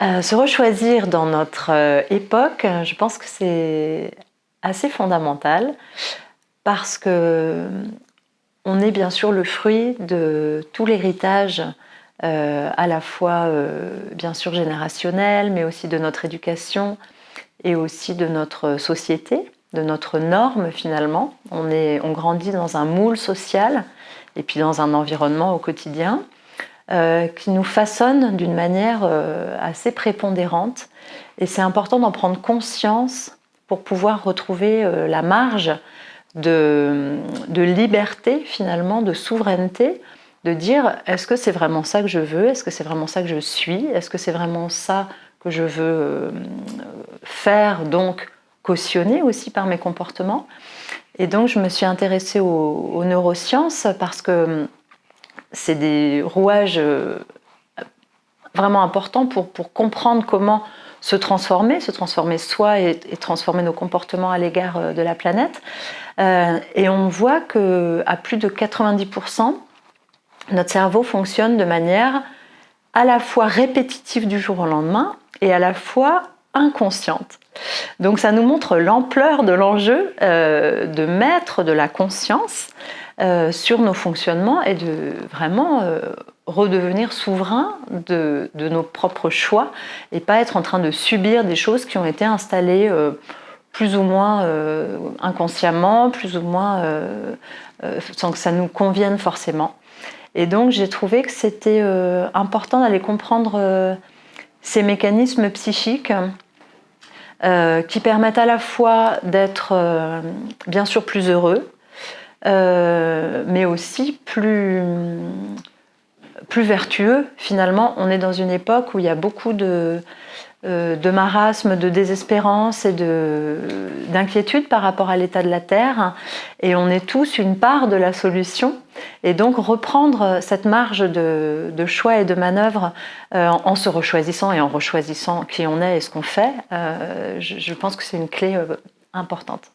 Se rechoisir dans notre époque, je pense que c'est assez fondamental parce que on est bien sûr le fruit de tout l'héritage à la fois bien sûr générationnel, mais aussi de notre éducation et aussi de notre société, de notre norme finalement. On grandit dans un moule social et puis dans un environnement au quotidien qui nous façonne d'une manière assez prépondérante. Et c'est important d'en prendre conscience pour pouvoir retrouver la marge de liberté, finalement, de souveraineté, de dire est-ce que c'est vraiment ça que je veux? Est-ce que c'est vraiment ça que je suis? Est-ce que c'est vraiment ça que je veux faire, donc cautionner aussi par mes comportements? Et donc je me suis intéressée aux neurosciences parce que c'est des rouages vraiment importants pour comprendre comment se transformer soi et transformer nos comportements à l'égard de la planète. Et on voit qu'à plus de 90%, notre cerveau fonctionne de manière à la fois répétitive du jour au lendemain et à la fois inconsciente. Donc ça nous montre l'ampleur de l'enjeu de mettre de la conscience sur nos fonctionnements et de vraiment redevenir souverain de nos propres choix et pas être en train de subir des choses qui ont été installées plus ou moins inconsciemment, plus ou moins sans que ça nous convienne forcément. Et donc j'ai trouvé que c'était important d'aller comprendre ces mécanismes psychiques qui permettent à la fois d'être bien sûr plus heureux, mais aussi plus vertueux. Finalement, on est dans une époque où il y a beaucoup de marasme, de désespérance et d'inquiétude par rapport à l'état de la Terre. Et on est tous une part de la solution. Et donc reprendre cette marge de choix et de manœuvre en se rechoisissant et en rechoisissant qui on est et ce qu'on fait, je pense que c'est une clé importante.